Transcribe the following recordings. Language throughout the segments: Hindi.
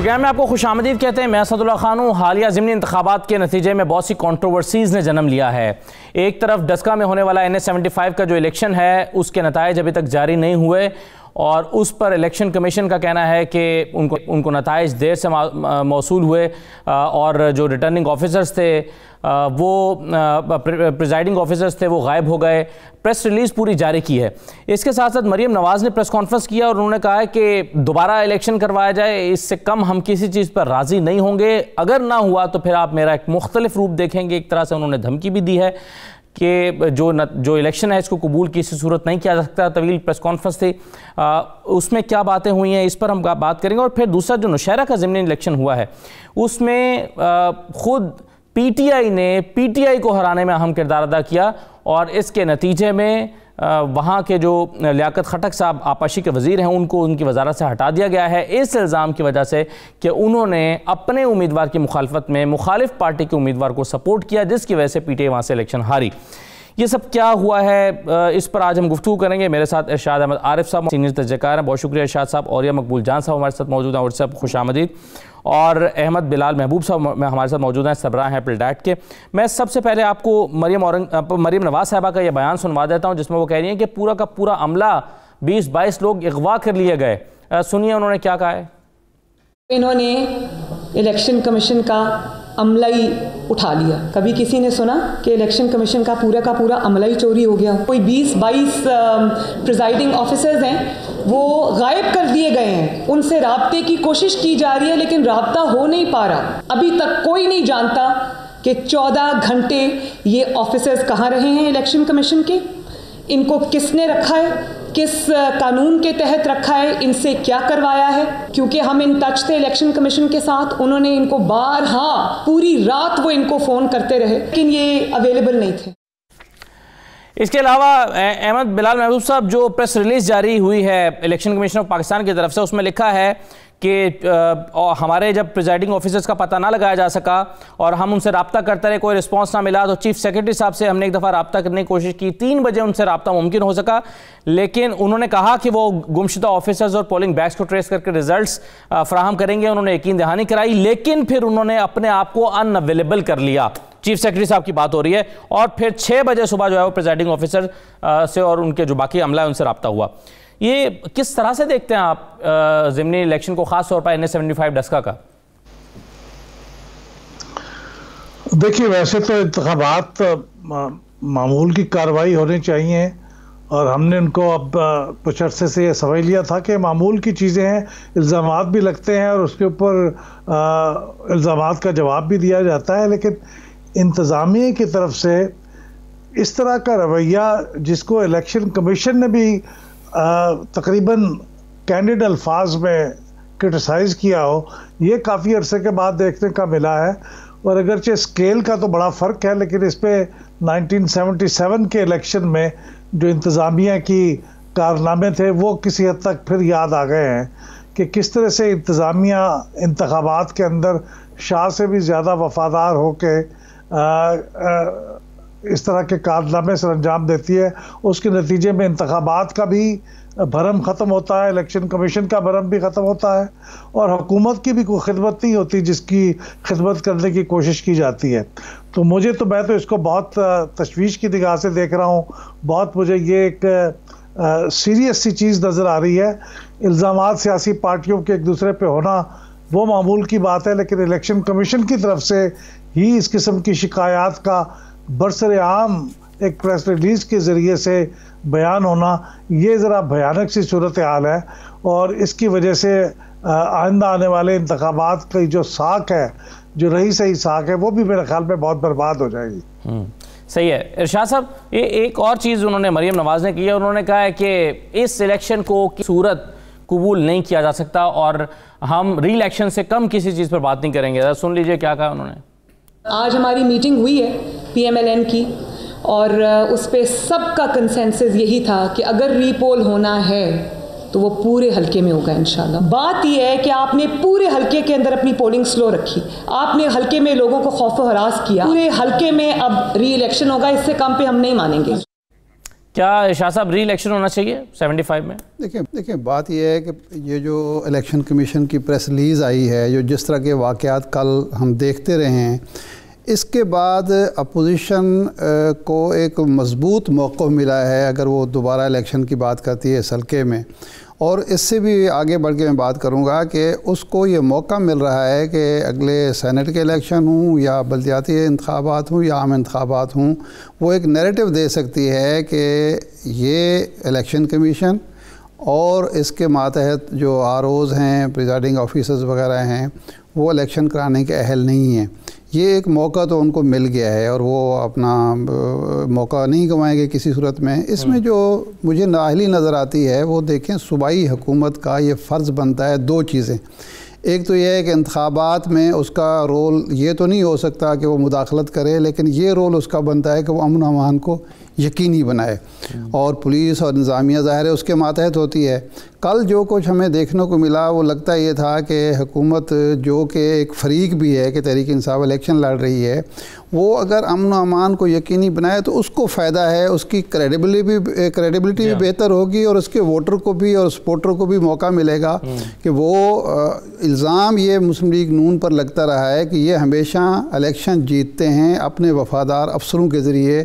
प्रोग्राम में आपको खुशामदीद कहते हैं। मैं असदुल्ला खान हूँ। हालिया ज़िमनी इंतखाबात के नतीजे में बहुत सी कंट्रोवर्सीज़ ने जन्म लिया है। एक तरफ डस्का में होने वाला NH-75 का जो इलेक्शन है उसके नताइज अभी तक जारी नहीं हुए और उस पर इलेक्शन कमीशन का कहना है कि उनको नताइज देर से मौसूल हुए और जो रिटर्निंग ऑफिसर्स थे वो प्रिजाइडिंग ऑफिसर्स थे वो गायब हो गए। प्रेस रिलीज़ पूरी जारी की है। इसके साथ साथ मरीम नवाज़ ने प्रेस कॉन्फ्रेंस किया और उन्होंने कहा है कि दोबारा इलेक्शन करवाया जाए, इससे कम हम किसी चीज़ पर राज़ी नहीं होंगे। अगर ना हुआ तो फिर आप मेरा एक मुख्तलिफ रूप देखेंगे। एक तरह से उन्होंने धमकी भी दी है कि जो इलेक्शन है इसको कबूल किसी सूरत नहीं किया जा सकता। तवील प्रेस कॉन्फ्रेंस थी, उसमें क्या बातें हुई हैं इस पर हम बात करेंगे। और फिर दूसरा जो नौशहरा का ज़िमनी इलेक्शन हुआ है उसमें ख़ुद PTI ने PTI को हराने में अहम किरदार अदा किया और इसके नतीजे में वहाँ के जो लियाकत खटक साहब आपाशी के वज़ीर हैं उनको उनकी वजारत से हटा दिया गया है इस इल्ज़ाम की वजह से कि उन्होंने अपने उम्मीदवार की मुखालफत में मुखालिफ पार्टी के उम्मीदवार को सपोर्ट किया, जिसकी वजह से PTI वहाँ से इलेक्शन हारी। ये सब क्या हुआ है इस पर आज हम गुफ्तगू करेंगे। मेरे साथ इरशाद अहमद आरिफ साहब सीनियर तजज़ियाकार हैं, बहुत शुक्रिया इरशाद साहब। और मकबूल जान साहब हमारे साथ मौजूद हैं और सब खुशामदीद। और अहमद बिलाल महबूब साहब हमारे साथ मौजूद हैं, सरबराह हैं पिलडाट के। मैं सबसे पहले आपको मरीम नवाज़ साहबा का ये बयान सुनवा देता हूँ जिसमें वो कह रही हैं कि पूरा का पूरा अमला 20-22 लोग अगवा कर लिए गए। सुनिए उन्होंने क्या कहा है। इन्होंने इलेक्शन कमीशन का अमला ही उठा लिया। कभी किसी ने सुना कि इलेक्शन कमीशन का पूरा अमला ही चोरी हो गया। कोई 20-22 प्रिजाइडिंग ऑफिसर्स हैं वो गायब कर दिए गए हैं। उनसे राब्ते की कोशिश की जा रही है लेकिन राब्ता हो नहीं पा रहा। अभी तक कोई नहीं जानता कि 14 घंटे ये ऑफिसर्स कहाँ रहे हैं इलेक्शन कमीशन के, इनको किसने रखा है, किस कानून के तहत रखा है, इनसे क्या करवाया है। क्योंकि हम इन टच थे इलेक्शन कमीशन के साथ, उन्होंने इनको बारहा पूरी रात वो इनको फ़ोन करते रहे लेकिन ये अवेलेबल नहीं थे। इसके अलावा अहमद बिलाल महबूब साहब, जो प्रेस रिलीज़ जारी हुई है इलेक्शन कमीशन ऑफ पाकिस्तान की तरफ से उसमें लिखा है कि हमारे जब प्रिजाइडिंग ऑफिसर्स का पता ना लगाया जा सका और हम उनसे रब्ता करते रहे, कोई रिस्पांस ना मिला, तो चीफ सेक्रेटरी साहब से हमने एक दफ़ा रब्ता करने की कोशिश की। 3 बजे उनसे रब्ता मुमकिन हो सका लेकिन उन्होंने कहा कि वो गुमशुदा ऑफिसर्स और पोलिंग बैग्स को ट्रेस करके रिजल्ट्स फराहम करेंगे। उन्होंने यकीन दहानी कराई लेकिन फिर उन्होंने अपने आप को अनअवेलेबल कर लिया। चीफ सेक्रेटरी साहब की बात हो रही है और फिर 6 बजे सुबह जो है वो प्रिजाइडिंग ऑफिसर से और उनके जो बाकी अमला है उनसे रब्ता हुआ। ये किस तरह से देखते हैं आप ज़िमनी इलेक्शन को, खास तौर पर NH-75 डस्का का? देखिए, वैसे तो इंतखाबात मामूल की कार्रवाई होनी चाहिए और हमने उनको अब कुछ अर्से से ये समझ लिया था कि मामूल की चीज़ें हैं, इल्ज़ामात भी लगते हैं और उसके ऊपर इल्ज़ामात का जवाब भी दिया जाता है। लेकिन इंतज़ामिया की तरफ से इस तरह का रवैया, जिसको इलेक्शन कमीशन ने भी तकरीबन कैंडिड अल्फाज में क्रिटिसाइज़ किया हो, ये काफ़ी अरसे के बाद देखने का मिला है। और अगरचे स्केल का तो बड़ा फ़र्क है लेकिन इस पर 1977 के इलेक्शन में जो इंतज़ामिया की कारनामे थे वो किसी हद तक फिर याद आ गए हैं कि किस तरह से इंतज़ामिया इंतखाबात के अंदर शाह से भी ज़्यादा वफादार हो के इस तरह के कारनामे सर अंजाम देती है। उसके नतीजे में इंतखाबात का भी भरम ख़त्म होता है, इलेक्शन कमीशन का भरम भी ख़त्म होता है और हुकूमत की भी कोई खिदमत नहीं होती जिसकी खिदमत करने की कोशिश की जाती है। तो मैं तो इसको बहुत तशवीश की निगाह से देख रहा हूँ। बहुत मुझे ये एक सीरियस सी चीज़ नज़र आ रही है। इल्ज़ामात सियासी पार्टियों के एक दूसरे पे होना वो मामूल की बात है लेकिन इलेक्शन कमीशन की तरफ से ही इस किस्म की शिकायत का बरसरे आम एक प्रेस रिलीज़ के ज़रिए से बयान होना, ये ज़रा भयानक सी सूरत हाल है और इसकी वजह से आइंदा आने वाले इंतखाबात की जो साख है, जो रही सही साख है, वो भी मेरे ख्याल में बहुत बर्बाद हो जाएगी। सही है इरशाद साहब। ये एक और चीज़ उन्होंने मरीम नवाज़ ने की है, उन्होंने कहा है कि इस इलेक्शन को की सूरत कबूल नहीं किया जा सकता और हम री इलेक्शन से कम किसी चीज़ पर बात नहीं करेंगे। सुन लीजिए क्या कहा उन्होंने। आज हमारी मीटिंग हुई है PMLN की और उस पर सबका कंसेंसस यही था कि अगर रीपोल होना है तो वो पूरे हलके में होगा इंशाल्लाह। बात यह है कि आपने पूरे हलके के अंदर अपनी पोलिंग स्लो रखी, आपने हलके में लोगों को खौफ व हरास किया, पूरे हलके में अब री इलेक्शन होगा, इससे कम पे हम नहीं मानेंगे। क्या शाह साहब री इलेक्शन होना चाहिए 75 में? देखिए बात यह है कि ये जो इलेक्शन कमीशन की प्रेस रिलीज़ आई है, जो जिस तरह के वाक़यात कल हम देखते रहे हैं, इसके बाद अपोजिशन को एक मजबूत मौक़िफ़ मिला है अगर वो दोबारा इलेक्शन की बात करती है इस हल्के में। और इससे भी आगे बढ़ के मैं बात करूँगा कि उसको ये मौका मिल रहा है कि अगले सेनेट के इलेक्शन हों या बल्दियाती इंतखाबात हों या आम इंतखाबात हों, वो एक नैरेटिव दे सकती है कि ये इलेक्शन कमीशन और इसके मातहत जो आरओज़ हैं, प्रिजाइडिंग ऑफिसर्स वगैरह हैं, वो इलेक्शन कराने के अहल नहीं हैं। ये एक मौका तो उनको मिल गया है और वो अपना मौका नहीं गंवाएंगे किसी सूरत में। इसमें जो मुझे नाअहली नज़र आती है वो देखें, सूबाई हुकूमत का ये फ़र्ज़ बनता है दो चीज़ें। एक तो यह है कि इंतखाबात में उसका रोल ये तो नहीं हो सकता कि वो मुदाखलत करे, लेकिन ये रोल उसका बनता है कि वो अमन अमान को यकीनी बनाए, और पुलिस और इंतज़ामिया ज़ाहिर है उसके मातहत होती है। कल जो कुछ हमें देखने को मिला वो लगता ये था कि हुकूमत जो कि एक फ़रीक भी है कि तहरीक इंसाफ इलेक्शन लड़ रही है, वो अगर अमन अमान को यकीनी बनाए तो उसको फ़ायदा है, उसकी क्रेडिबिलिटी भी बेहतर होगी और उसके वोटर को भी और सपोर्टर को भी मौका मिलेगा कि वो इल्ज़ाम ये मुस्लिम लीग नून पर लगता रहा है कि ये हमेशा इलेक्शन जीतते हैं अपने वफ़ादार अफसरों के ज़रिए,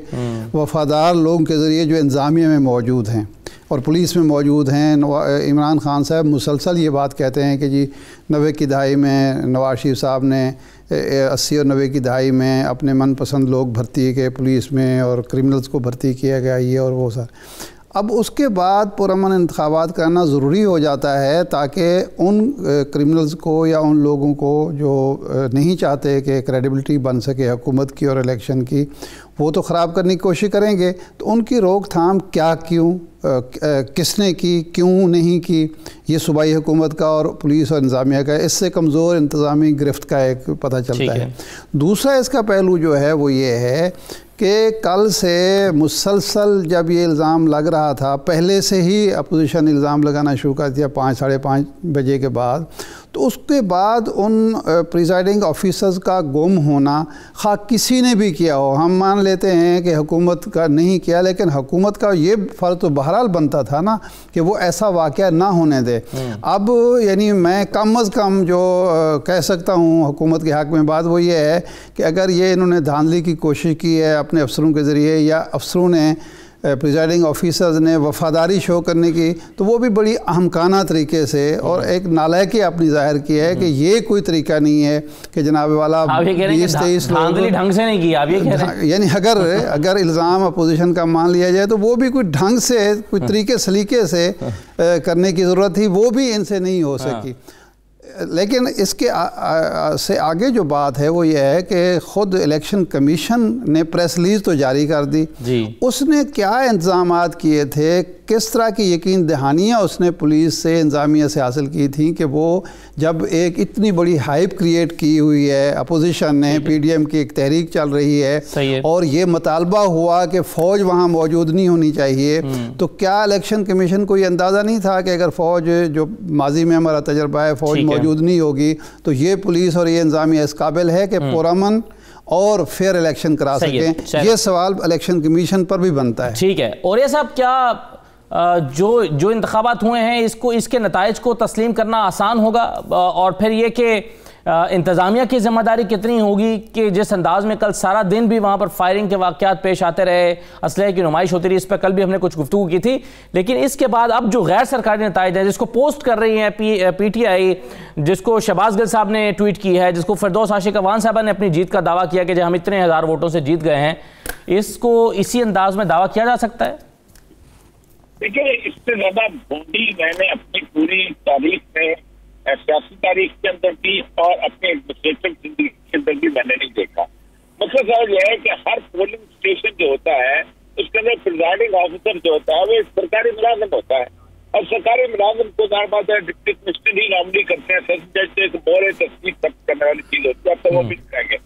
वफ़ादार लोगों के ज़रिए जो इंतज़ामिया में मौजूद हैं और पुलिस में मौजूद हैं। इमरान खान साहब मुसलसल ये बात कहते हैं कि जी 90 की दहाई में नवाज शरीफ साहब ने 80 और 90 की दहाई में अपने मनपसंद लोग भर्ती किए पुलिस में और क्रिमिनल्स को भर्ती किया गया, ये और वो सर। अब उसके बाद पुरअमन इंतखाबात करना ज़रूरी हो जाता है ताकि उन क्रिमिनल्स को या उन लोगों को जो नहीं चाहते कि क्रेडिबिलिटी बन सके हुकूमत की और इलेक्शन की, वो तो ख़राब करने की कोशिश करेंगे। तो उनकी रोकथाम क्या, क्यों, किसने की, क्यों नहीं की, ये सूबाई हुकूमत का और पुलिस और इंतज़ामिया का, इससे कमज़ोर इंतज़ामी गिरफ्त का एक पता चलता है। दूसरा इसका पहलू जो है वो ये है कि कल से मुसलसल जब ये इल्ज़ाम लग रहा था, पहले से ही अपोजिशन इल्ज़ाम लगाना शुरू कर दिया 5 साढ़े 5 बजे के बाद, तो उसके बाद उन प्रिजाइडिंग ऑफिसर्स का गुम होना, खा किसी ने भी किया हो, हम मान लेते हैं कि हुकूमत का नहीं किया, लेकिन हुकूमत का ये फ़र्ज़ तो बहरहाल बनता था ना कि वो ऐसा वाक़या ना होने दे। अब यानी मैं कम अज़ कम जो कह सकता हूँ हुकूमत के हक़ में बात वो ये है कि अगर ये इन्होंने धांधली की कोशिश की है अपने अफसरों के ज़रिए या अफसरों ने प्रिजाइडिंग ऑफिसर्स ने वफ़ादारी शो करने की, तो वो भी बड़ी अहमकाना तरीके से और एक नालायकी अपनी ज़ाहिर की है कि ये कोई तरीका नहीं है कि जनाब वाला 20-23 ढंग से नहीं किया। आप ये कह रहे हैं यानी अगर इल्ज़ाम अपोजिशन का मान लिया जाए तो वो भी कोई ढंग से, कोई तरीके सलीके से करने की ज़रूरत थी, वो भी इनसे नहीं हो सकी। लेकिन इसके से आगे जो बात है वो ये है कि ख़ुद इलेक्शन कमीशन ने प्रेस रिलीज़ तो जारी कर दी जी। उसने क्या इंतज़ामात किए थे, किस तरह की यकीन दहानियाँ उसने पुलिस से इंतज़ामिया से हासिल की थी कि वो जब एक इतनी बड़ी हाइप क्रिएट की हुई है अपोजिशन ने, PDM की एक तहरीक चल रही है और ये मुतालबा हुआ कि फ़ौज वहाँ मौजूद नहीं होनी चाहिए, तो क्या इलेक्शन कमीशन को ये अंदाज़ा नहीं था कि अगर फ़ौज, जो माजी में हमारा तजर्बा है, फ़ौज मौजूद नहीं होगी तो ये पुलिस और ये इंतज़ामिया इस काबिल है कि पुरअमन और फेयर इलेक्शन करा सकें? ये सवाल इलेक्शन कमीशन पर भी बनता है। ठीक है। और ये साहब, क्या जो इंतखाबात हुए हैं इसके नताइज को तस्लीम करना आसान होगा? और फिर ये कि इंतज़ामिया की ज़िम्मेदारी कितनी होगी कि जिस अंदाज में कल सारा दिन भी वहाँ पर फायरिंग के वाक़यात पेश आते रहे, असलहे की नुमाइश होती रही, इस पर कल भी हमने कुछ गुफ्तगू की थी, लेकिन इसके बाद अब जो गैर सरकारी नताइज हैं जिसको पोस्ट कर रही हैं PTI, जिसको शहबाज गिल साहब ने ट्वीट की है, जिसको फिरदौस आशिक अवान साहबा ने अपनी जीत का दावा किया कि हम इतने हज़ार वोटों से जीत गए हैं, इसको इसी अंदाज में दावा किया जा सकता है? देखिए, इससे ज़्यादा बॉडी मैंने अपनी पूरी तारीख में, सियासी तारीख के अंदर भी और अपने एडमिनिस्ट्रेटिव जिंदगी के अंदर भी मैंने नहीं देखा। मतलब साहब यह है कि हर पोलिंग स्टेशन जो होता है उसके अंदर प्रिजाइडिंग ऑफिसर जो होता है वो एक सरकारी मुलाजिम होता है, और सरकारी मुलाजिम को बात है डिप्टी कमिश्नर ही नॉमिनी करते हैं, सेशन जज एक मोहर तस्दीक करने वाली चीज होती है, अब तो वो भी करेंगे।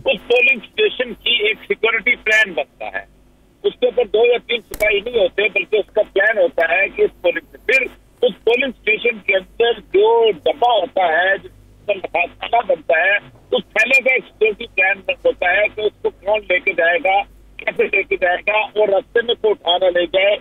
उस पोलिंग स्टेशन की एक सिक्योरिटी प्लान बनता है, उसके ऊपर 2 या 3 सिपाही नहीं होते, बल्कि उसका प्लान होता है कि फिर उस पोलिंग स्टेशन के अंदर जो डब्बा होता है, जिसका खाना बनता है, उस थैले का एक सिक्योरिटी प्लान होता है कि उसको कौन लेके जाएगा, कैसे लेके जाएगा, और रास्ते में कोई उठाना ले जाए,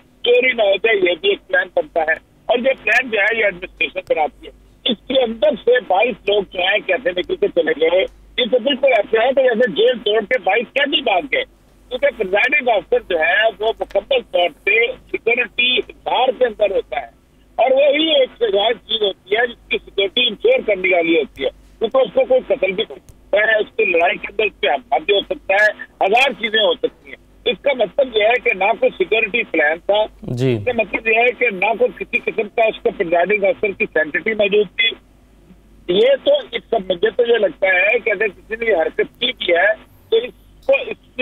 ये भी एक प्लान बनता है, और ये प्लान जो है ये एडमिनिस्ट्रेशन बनाती है। इसके अंदर से 22 लोग जो है कैसे निकल के चले गए, ये तो बिल्कुल ऐसे है तो जैसे जेल तोड़ के 22 कैसे भाग गए, क्योंकि प्रिजाइडिंग ऑफिसर जो है वो मुकम्मल तौर से सिक्योरिटी इजहार के अंदर होता है, और वही एक चीज होती है जिसकी सिक्योरिटी इंश्योर करने वाली होती है, क्योंकि उसको कोई कत्ल भी कर सकता है, उसकी लड़ाई के अंदर उससे हमला भी हो सकता है, 1000 चीजें हो सकती हैं। इसका मतलब यह है कि ना कोई सिक्योरिटी प्लान था, इसका मतलब यह है कि ना कोई किसी किस्म का उसको प्रिजाइडिंग ऑफिसर की सैंक्टिटी मौजूद थी। ये तो इस सब मुझे तो ये लगता है कि अगर किसी ने हरकत की भी है तो इसको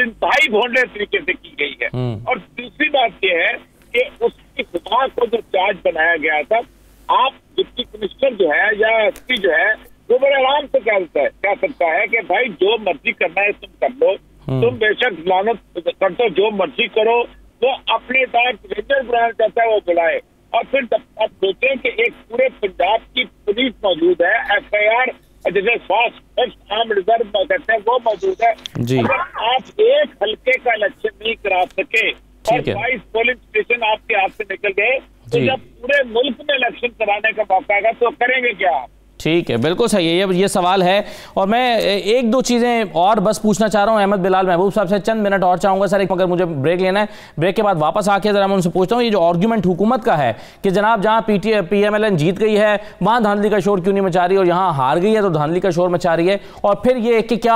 इंतहाई भोंडे तरीके से की गई है। और दूसरी बात यह है कि उसकी खुदा को जो चार्ज बनाया गया था, आप डिप्टी कमिश्नर जो है या एसपी जो है वो बड़े आराम से कह सकता है कि भाई जो मर्जी करना है तुम कर लो, तुम बेशक लानत कर दो, जो मर्जी करो, वो अपने साथ रेंजर बुलाना चाहता है वो बुलाए। और फिर आप सोचें कि एक पूरे पंजाब की पुलिस मौजूद है, FIR जैसे फर्स्ट आर्म रिजर्व कहते हैं वो मौजूद है। अगर आप एक हल्के का इलेक्शन नहीं करा सके और 22 पोलिंग स्टेशन आपके हाथ से निकल गए, तो जब पूरे मुल्क में इलेक्शन कराने का मौका आएगा तो करेंगे क्या आप? ठीक है, बिल्कुल सही है, ये सवाल है। और मैं एक दो चीज़ें और बस पूछना चाह रहा हूं अहमद बिलाल महबूब साहब से, चंद मिनट और चाहूँगा सर, मगर मुझे ब्रेक लेना है। ब्रेक के बाद वापस आके ज़रा मैं उनसे पूछता हूँ, ये जो आर्ग्यूमेंट हुकूमत का है कि जनाब जहाँ PMLN जीत गई है वहाँ धांधली का शोर क्यों नहीं मचा रही, और यहाँ हार गई है तो धांधली का शोर मचा रही है, और फिर ये कि क्या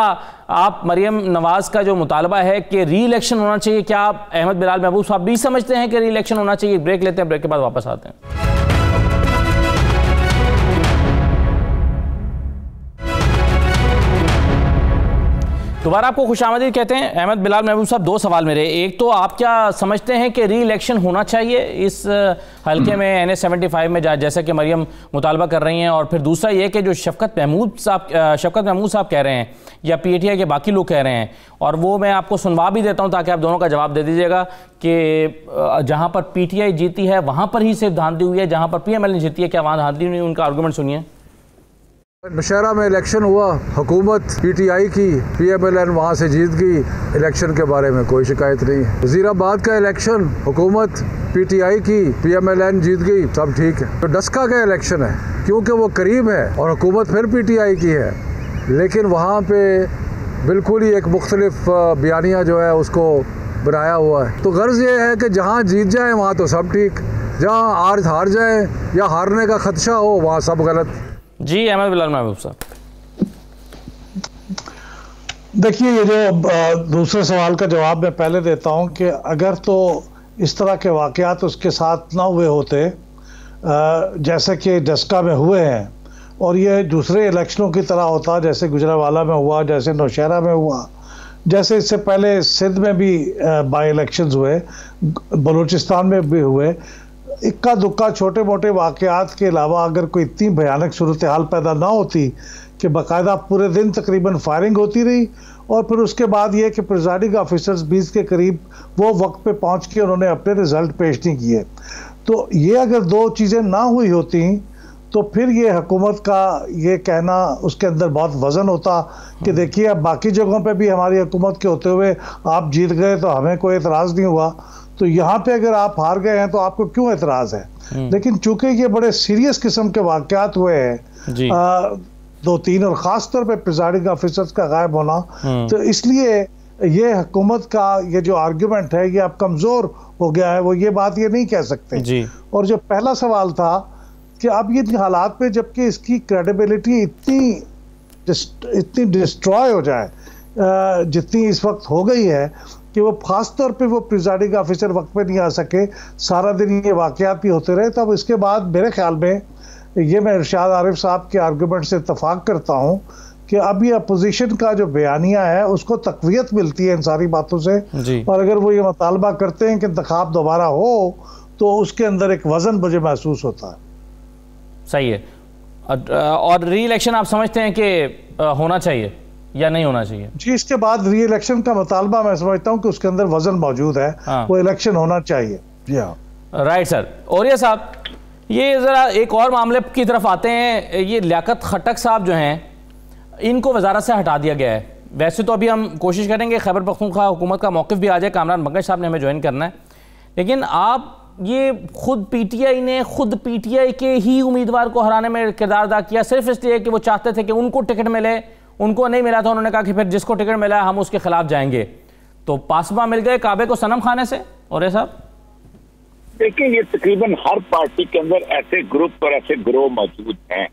आप मरियम नवाज का जो मुतालबा है कि री इलेक्शन होना चाहिए, क्या आप अहमद बिलाल महबूब साहब भी समझते हैं कि री इलेक्शन होना चाहिए? ब्रेक लेते हैं, ब्रेक के बाद वापस आते हैं। दोबारा आपको खुशामदीद कहते हैं। अहमद बिलाल महबूब साहब, दो सवाल मेरे, एक तो आप क्या समझते हैं कि री इलेक्शन होना चाहिए इस हल्के में NH 75 में जैसा कि मरियम मुतालबा कर रही हैं, और फिर दूसरा ये कि जो शफकत महमूद साहब कह रहे हैं या PTI के बाकी लोग कह रहे हैं, और वो मैं आपको सुनवा भी देता हूँ ताकि आप दोनों का जवाब दे दीजिएगा कि जहाँ पर PTI जीती है वहाँ पर ही सिर्फ धांधली हुई है, जहाँ पर PMLN जीती है क्या वहाँ धांधली नहीं? उनका आर्गूमेंट सुनिए। नौशहरा में इलेक्शन हुआ, हुकूमत PTI की, PMLN वहाँ से जीत गई, इलेक्शन के बारे में कोई शिकायत नहीं। वज़ीराबाद का इलेक्शन हुकूमत PTI की, PMLN जीत गई, सब ठीक है। तो डस्का का इलेक्शन है क्योंकि वो करीब है और हुकूमत फिर PTI की है, लेकिन वहाँ पे बिल्कुल ही एक मुख्तलिफ बयानिया जो है उसको बनाया हुआ है। तो गर्ज ये है कि जहाँ जीत जाए वहाँ तो सब ठीक, जहाँ हार जाए या हारने का खदशा हो वहाँ सब गलत। जी अहमद बिलाल महबूब साहब, देखिए ये जो दूसरे सवाल का जवाब मैं पहले देता हूं कि अगर तो इस तरह के वाक़यात उसके साथ ना हुए होते जैसे कि डस्का में हुए हैं, और ये दूसरे इलेक्शनों की तरह होता जैसे गुजरांवाला में हुआ, जैसे नौशहरा में हुआ, जैसे इससे पहले सिंध में भी बाई इलेक्शंस हुए, बलूचिस्तान में भी हुए, इक्का दुक्का छोटे मोटे वाक़यात के अलावा अगर कोई इतनी भयानक सूरत हाल पैदा ना होती कि बाकायदा पूरे दिन तकरीबन फायरिंग होती रही, और फिर उसके बाद ये कि प्रिजाइडिंग ऑफिसर्स 20 के करीब वो वक्त पे पहुंच के उन्होंने अपने रिज़ल्ट पेश नहीं किए, तो ये अगर दो चीज़ें ना हुई होती तो फिर ये हुकूमत का ये कहना उसके अंदर बहुत वज़न होता कि देखिए अब बाकी जगहों पे भी हमारी हुकूमत के होते हुए आप जीत गए तो हमें कोई एतराज़ नहीं हुआ, तो यहाँ पे अगर आप हार गए हैं तो आपको क्यों एतराज़ है। लेकिन चूंकि ये बड़े सीरियस किस्म के वाक़यात हुए हैं 2-3, और ख़ास तौर पे प्रिजाइडिंग ऑफिसर्स का गायब होना, तो इसलिए ये हुकूमत का ये जो आर्ग्यूमेंट है ये अब कमज़ोर हो गया है, वो ये बात ये नहीं कह सकते। और जो पहला सवाल था कि अब ये हालात में जबकि इसकी क्रेडिबिलिटी इतनी डिस्ट्रॉय हो जाए जितनी इस वक्त हो गई है कि वो खास तौर पे वो प्रिजाइडिंग ऑफिसर वक्त पे नहीं आ सके, सारा दिन ये वाक़यात भी होते रहे, तब इसके बाद मेरे ख्याल में ये मैं इरशाद आरिफ साहब के आर्गूमेंट से इत्तफाक करता हूँ कि अब ये अपोजिशन का जो बयानिया है उसको तक़वियत मिलती है इन सारी बातों से, और अगर वो ये मुतालबा करते हैं कि इंतखाब दोबारा हो तो उसके अंदर एक वज़न मुझे महसूस होता है। सही है। और री इलेक्शन आप समझते हैं कि होना चाहिए या नहीं होना चाहिए? जी, इसके बाद री इलेक्शन का मुतालबा मैं समझता हूँ कि उसके अंदर वजन मौजूद है, वो इलेक्शन होना चाहिए। जी हाँ, राइट सर। औरिया साहब, ये ज़रा एक और मामले की तरफ आते हैं। ये लियाकत खट्टक साहब जो हैं इनको वजारत से हटा दिया गया है। वैसे तो अभी हम कोशिश करेंगे खैबर पख्तूनख्वा हुकूमत का मौक़िफ़ भी आ जाए, कामरान मंगल साहब ने हमें ज्वाइन करना है, लेकिन आप ये खुद पीटीआई ने खुद पीटीआई के ही उम्मीदवार को हराने में किरदार अदा किया, सिर्फ इसलिए कि वो चाहते थे कि उनको टिकट मिले, उनको नहीं मिला था, उन्होंने कहा कि फिर जिसको टिकट मिला हम उसके खिलाफ जाएंगे। तो पासबा मिल गए काबे को सनम खाने से। और ये साहब देखिए, ये तकरीबन हर पार्टी के अंदर ऐसे ग्रुप और ऐसे ग्रोह मौजूद हैं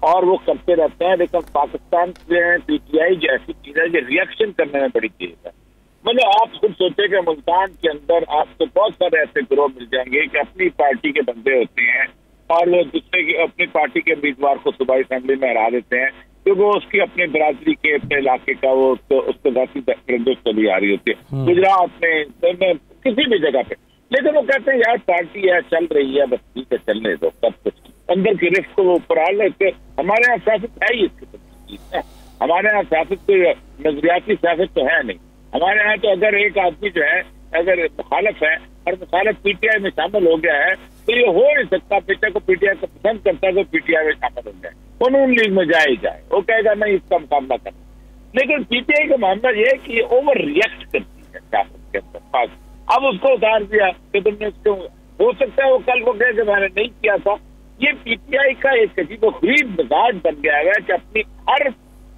और वो करते रहते हैं, लेकिन पाकिस्तान में पीटीआई जो ऐसी चीज है जो रिएक्शन करने में बड़ी तेज है। मतलब आप खुद सोचे कि मुल्तान के अंदर आपको बहुत सारे ऐसे ग्रोह मिल जाएंगे कि अपनी पार्टी के बंदे होते हैं और वो दूसरे की अपनी पार्टी के उम्मीदवार को सूबाई असेंबली में हरा देते हैं, तो वो उसकी अपनी बरादरी के अपने इलाके का वो उसको जाती चली आ रही होती है, गुजरात में किसी भी जगह पे। लेकिन वो कहते हैं यार पार्टी है, चल रही है, बस ठीक है, चलने दो, सब कुछ अंदर की रिफ्त को वो ऊपर आ लेते। हमारे यहाँ सियासत है ही इसकी चीज है, हमारे यहाँ सियासत नजरियाती सियासत तो है नहीं। हमारे यहाँ तो अगर एक आदमी जो है अगर मुखालफ है और मुखालफ पीटीआई में शामिल हो गया है तो ये हो नहीं सकता बेटा को पीटीआई को पसंद करता है तो पीटीआई में शामिल हो जाए, वो नून लीग में जाए ही जाए, वो कहेगा नहीं इसका मुकाबला करना। लेकिन पीटीआई का मामला ये है कि ये ओवर रिएक्ट करती है सियासत के अंदर। अब उसको उतार दिया कि तुमने उसको, हो सकता है वो कल को कहे कि मैंने नहीं किया था। ये पीटीआई का एक अजीबोगरीब मिजाज बन गया है कि अपनी हर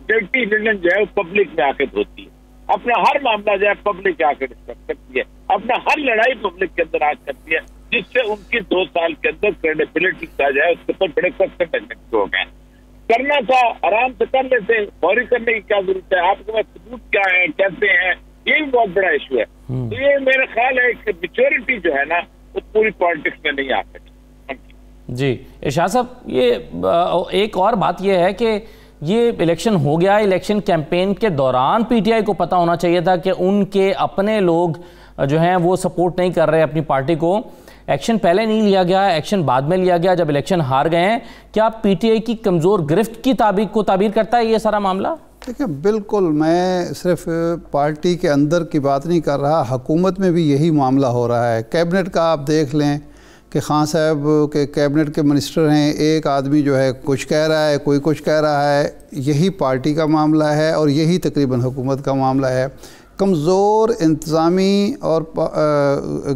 डर्टी लिनन जो है वो पब्लिक में आके धोती है, अपना हर मामला जो है पब्लिक आकर डिस्कस करती है, अपना हर लड़ाई पब्लिक के अंदर आज करती है, जिससे उनकी 2 साल के अंदर क्रेडिबिलिटी का जो है उसके ऊपर बड़े क्वेश्चन लगने हो गए। करना था आराम से कर लेते, फौरी करने की क्या जरूरत है, आपके पास सबूत क्या है, कैसे हैं, ये भी बहुत बड़ा इशू है। तो ये मेरा ख्याल है कि मैच्योरिटी जो है ना वो पूरी पॉलिटिक्स में नहीं आ सकती। जी इरशाद साहब, ये एक और बात ये है कि ये इलेक्शन हो गया, इलेक्शन कैंपेन के दौरान पीटीआई को पता होना चाहिए था कि उनके अपने लोग जो हैं वो सपोर्ट नहीं कर रहे अपनी पार्टी को। एक्शन पहले नहीं लिया गया, एक्शन बाद में लिया गया जब इलेक्शन हार गए हैं। क्या पीटीआई की कमज़ोर गिरफ्त की ताबीर करता है ये सारा मामला? देखिए, बिल्कुल, मैं सिर्फ पार्टी के अंदर की बात नहीं कर रहा, हुकूमत में भी यही मामला हो रहा है। कैबिनेट का आप देख लें कि खान साहब के कैबिनेट के मिनिस्टर हैं, एक आदमी जो है कुछ कह रहा है, कोई कुछ कह रहा है। यही पार्टी का मामला है और यही तकरीबन हुकूमत का मामला है। कमज़ोर इंतज़ामी और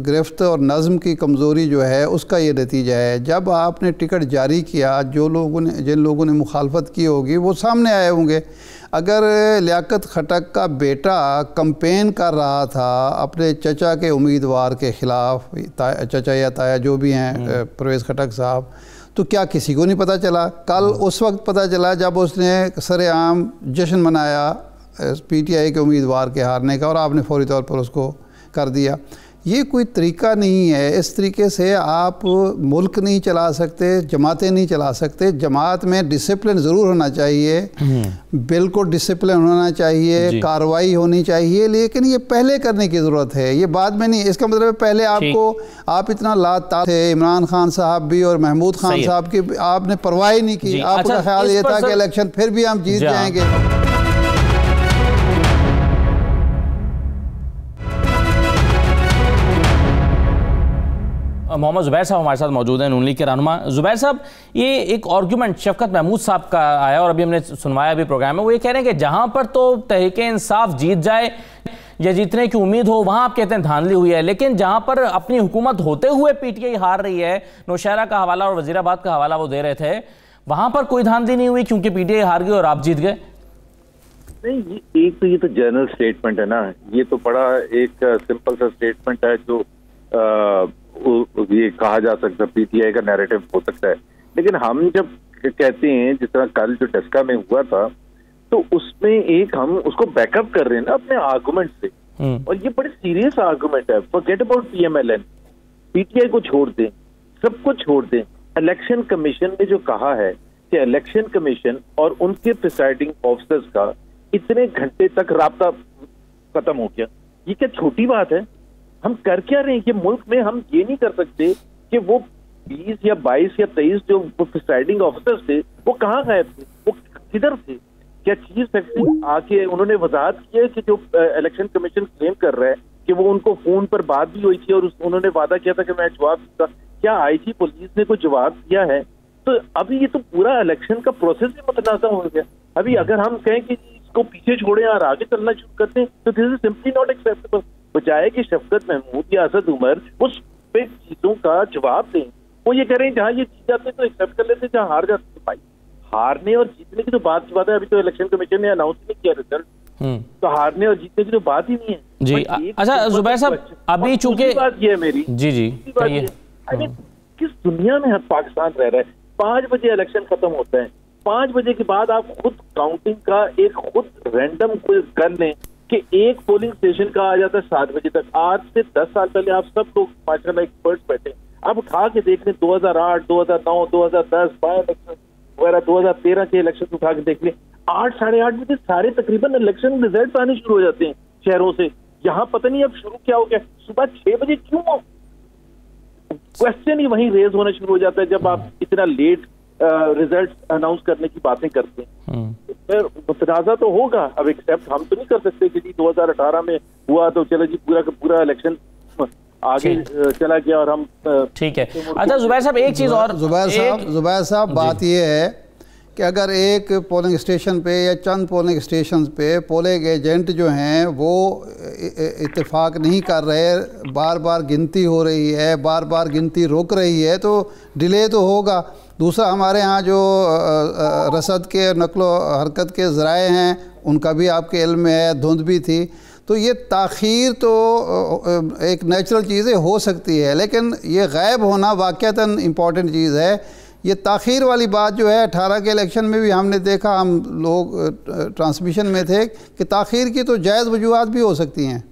गिरफ्त और नज़म की कमज़ोरी जो है उसका ये नतीजा है। जब आपने टिकट जारी किया, जिन लोगों ने मुखालफत की होगी वो सामने आए होंगे। अगर लियाकत खटक का बेटा कंपेन कर रहा था अपने चचा के उम्मीदवार के ख़िलाफ़, चचा या ताया जो भी हैं परवेज़ खटक साहब, तो क्या किसी को नहीं पता चला? कल उस वक्त पता चला जब उसने सरेआम जश्न मनाया पीटीआई के उम्मीदवार के हारने का और आपने फौरी तौर पर उसको कर दिया। ये कोई तरीका नहीं है। इस तरीके से आप मुल्क नहीं चला सकते, जमातें नहीं चला सकते। जमात में डिसिप्लिन ज़रूर होना चाहिए, बिल्कुल डिसिप्लिन होना चाहिए, कार्रवाई होनी चाहिए, लेकिन ये पहले करने की ज़रूरत है, ये बाद में नहीं। इसका मतलब है पहले आप इतना लाता थे, इमरान खान साहब भी और महमूद खान साहब की आपने परवाह नहीं की। आपका ख्याल ये था कि इलेक्शन फिर भी हम जीत जाएंगे। मोहम्मद ज़ुबैर साहब हमारे साथ मौजूद हैं, नून लीग के रहनुमा। ज़ुबैर साहब, ये एक आर्गूमेंट शफकत महमूद साहब का आया और अभी हमने सुनवाया भी प्रोग्राम में, वो ये कह रहे हैं कि जहां पर तो तहरीक इंसाफ जीत जाए या जीतने की उम्मीद हो वहां आप कहते हैं धांधली हुई है, लेकिन जहां पर अपनी हुकूमत होते हुए पीटीआई हार रही है, नौशहरा का हवाला और वजीराबाद का हवाला वो दे रहे थे, वहां पर कोई धांधली नहीं हुई क्योंकि पीटीआई हार गई और आप जीत गए? नहीं, एक तो ये तो जनरल स्टेटमेंट है ना, ये तो बड़ा एक सिंपल सा स्टेटमेंट है जो ये कहा जा सकता है पीटीआई का नैरेटिव हो सकता है। लेकिन हम जब कहते हैं जिस तरह कल जो डस्का में हुआ था तो उसमें एक हम उसको बैकअप कर रहे हैं ना अपने आर्गुमेंट से, और ये बड़े सीरियस आर्गुमेंट है। फॉरगेट अबाउट पीएमएलएन, पीटीआई को छोड़ दें, सबको छोड़ दें। इलेक्शन कमीशन ने जो कहा है कि इलेक्शन कमीशन और उनके प्रिसाइडिंग ऑफिसर्स का इतने घंटे तक राब्ता खत्म हो गया, ये क्या छोटी बात है? हम कर क्या रहे हैं कि मुल्क में हम ये नहीं कर सकते कि वो 20 या 22 या 23 जो प्रिसाइडिंग ऑफिसर्स थे वो कहाँ गायब थे, वो किधर थे? क्या चीफ सेक्रेटरी आके उन्होंने वजाहत की है कि जो इलेक्शन कमीशन क्लेम कर रहा है कि वो उनको फोन पर बात भी हुई थी और उन्होंने वादा किया था कि मैं जवाब दूंगा, क्या आईजी पुलिस ने कोई जवाब दिया है? तो अभी ये तो पूरा इलेक्शन का प्रोसेस ही मुतनाज़ा हो गया। अभी अगर हम कहें कि इसको पीछे छोड़े और आगे चलना शुरू करते हैं तो this is simply not acceptable. बजाय कि शफकत महमूद या असद उमर उस स्पेसिफिक चीजों का जवाब दें। वो ये कह रहे हैं जहाँ ये जीत जाते तो एक्सेप्ट कर लेते, जहाँ हार जाते तो भाई हारने और जीतने की तो बात है। अभी तो इलेक्शन कमीशन ने अनाउंस नहीं किया रिजल्ट, तो हारने और जीतने की तो बात ही नहीं है जी। अच्छा जुबैर साहब, अभी चूंकि बात ये है मेरी जी किस दुनिया में पाकिस्तान रह रहा है। 5 बजे इलेक्शन खत्म होता है, 5 बजे के बाद आप खुद काउंटिंग का एक खुद रैंडम कोई कर लें कि एक पोलिंग स्टेशन का आ जाता है 7 बजे तक। आज से 10 साल पहले आप सब लोग माशाल्लाह एक्सपर्ट्स बैठे, आप उठा के देख लें 2008, 2009, 2010 बाय इलेक्शन वगैरह, 2013 के इलेक्शन उठा के देख लें। 8, साढ़े 8 बजे सारे तकरीबन इलेक्शन रिजल्ट आने शुरू हो जाते हैं शहरों से। यहाँ पता नहीं अब शुरू क्या हो गया, सुबह 6 बजे क्यों? क्वेश्चन ही वहीं रेज होना शुरू हो जाता है जब आप इतना लेट रिजल्ट अनाउंस करने की बातें करते हैं। फिर मुतनाज़ा तो होगा। अब एक्सेप्ट हम तो नहीं कर सकते कि जी 2018 में हुआ तो चलो जी पूरा का पूरा इलेक्शन आगे चला गया और हम ठीक है। अच्छा जुबैर साहब, एक चीज और जुबैर साहब बात यह है कि अगर एक पोलिंग स्टेशन पे या चंद पोलिंग स्टेशन पे पोलिंग एजेंट जो हैं वो इत्तेफाक नहीं कर रहे, बार बार गिनती हो रही है, बार बार गिनती रुक रही है, तो डिले तो होगा। दूसरा, हमारे यहाँ जो रसद के नकलो हरकत के ज़राए हैं उनका भी आपके इल्म में है, धुंध भी थी, तो ये ताख़ीर तो एक नेचुरल चीज़ें हो सकती है, लेकिन ये गायब होना वाक़तन इम्पॉर्टेंट चीज़ है। ये ताख़ीर वाली बात जो है 18 के इलेक्शन में भी हमने देखा, हम लोग ट्रांसमिशन में थे कि ताख़ीर की तो जायज़ वजूहात भी हो सकती हैं।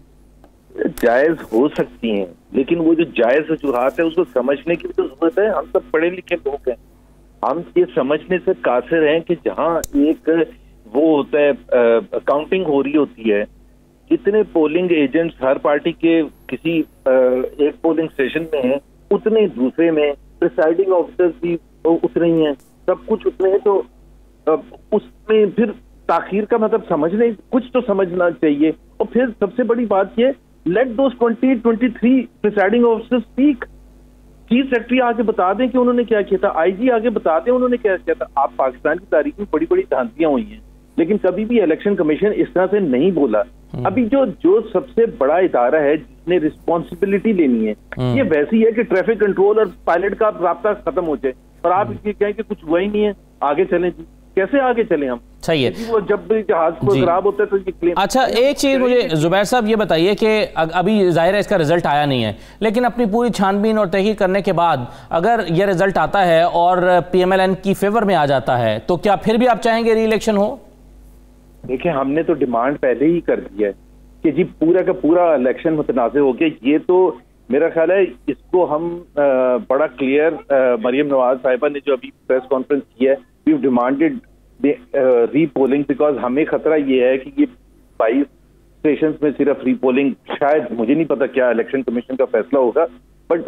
जायज़ हो सकती हैं, लेकिन वो जो जायज़ वजूहात है उसको समझने की भी तो जरूरत है। हम सब पढ़े लिखे लोग हैं, हम ये समझने से कासिर हैं कि जहाँ एक वो होता है काउंटिंग हो रही होती है, जितने पोलिंग एजेंट्स हर पार्टी के किसी एक पोलिंग स्टेशन में हैं उतने दूसरे में, प्रिसाइडिंग ऑफिसर्स भी उतने ही हैं, सब कुछ उतने हैं, तो उसमें फिर ताखीर का मतलब समझने कुछ तो समझना चाहिए। और फिर सबसे बड़ी बात ये, लेट दोस 20-23 presiding officers speak. Chief secretary आगे बता दें कि उन्होंने क्या किया था, आईजी आगे बता दें उन्होंने क्या किया था। आप पाकिस्तान की तारीख में बड़ी बड़ी धांधियां हुई हैं, लेकिन कभी भी इलेक्शन कमीशन इस तरह से नहीं बोला। अभी जो सबसे बड़ा इदारा है जिसने रिस्पॉन्सिबिलिटी लेनी है, ये वैसी है कि ट्रैफिक कंट्रोल और पायलट का राब्ता खत्म हो जाए और आप ये कहें कि कुछ हुआ ही नहीं है, आगे चलें जी। कैसे आगे चले हम? सही है, वो जब भी जहाज को खराब होता है तो ये क्लेम। अच्छा, एक चीज मुझे जुबैर साहब ये बताइए कि अभी जाहिर है इसका रिजल्ट आया नहीं है, लेकिन अपनी पूरी छानबीन और तहकीक करने के बाद अगर ये रिजल्ट आता है और PMLN की फेवर में आ जाता है तो क्या फिर भी आप चाहेंगे री इलेक्शन हो? देखिए, हमने तो डिमांड पहले ही कर दिया है कि जी पूरा का पूरा इलेक्शन मुतनाज़ हो गया। ये तो मेरा ख्याल है इसको हम बड़ा क्लियर, मरियम नवाज साहिबा ने जो अभी प्रेस कॉन्फ्रेंस की है, वी डिमांडेड रीपोलिंग, बिकॉज हमें खतरा ये है कि ये 22 स्टेशन में सिर्फ रीपोलिंग, शायद मुझे नहीं पता क्या इलेक्शन कमीशन का फैसला होगा, बट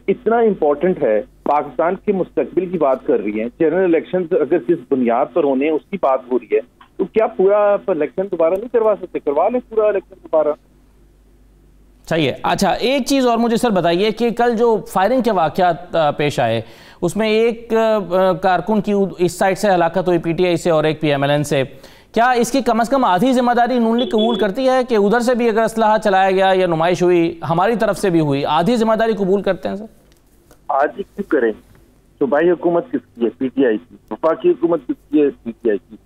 इतना इम्पोर्टेंट है, पाकिस्तान के मुस्तकबिल की बात कर रही है। जनरल इलेक्शन अगर जिस बुनियाद पर होने उसकी बात हो रही है, तो क्या पूरा इलेक्शन दोबारा नहीं करवा सकते? करवा लें पूरा इलेक्शन दोबारा। सही है। अच्छा, एक चीज़ और मुझे सर बताइए कि कल जो फायरिंग के वाक़यात पेश आए उसमें एक कारकुन की इस साइड से हलाकत हुई PTI से और एक PMLN से, क्या इसकी कम से कम आधी जिम्मेदारी नून लीग कबूल करती है कि उधर से भी अगर असलाह चलाया गया या नुमाइश हुई, हमारी तरफ से भी हुई, आधी जिम्मेदारी कबूल करते हैं सर? आधी क्यों करें? सूबाई हुकूमत किसकी है? PTI की। वफाकी हुकूमत किसकी है? PTI की।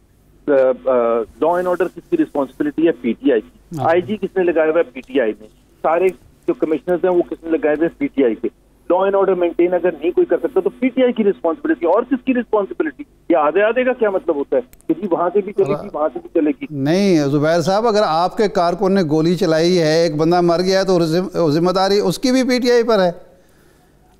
लॉ एंड ऑर्डर किसकी रिस्पॉन्सिबिलिटी है? PTI की। IG किसने लगाया हुआ है? PTI ने। सारे जो कमिश्नर्स हैं वो किसने लगाए हुए? PTI के। लॉ एंड ऑर्डर मेंटेन अगर नहीं कोई कर सकता तो PTI की रिस्पॉन्सिबिलिटी, और किसकी रिस्पॉन्सिबिलिटी? ये आधे का क्या मतलब होता है कि जी वहां से भी चलेगी वहां से भी चलेगी? नहीं जुबैर साहब, अगर आपके कारकुन ने गोली चलाई है, एक बंदा मर गया, तो जिम्मेदारी उसकी भी PTI पर है।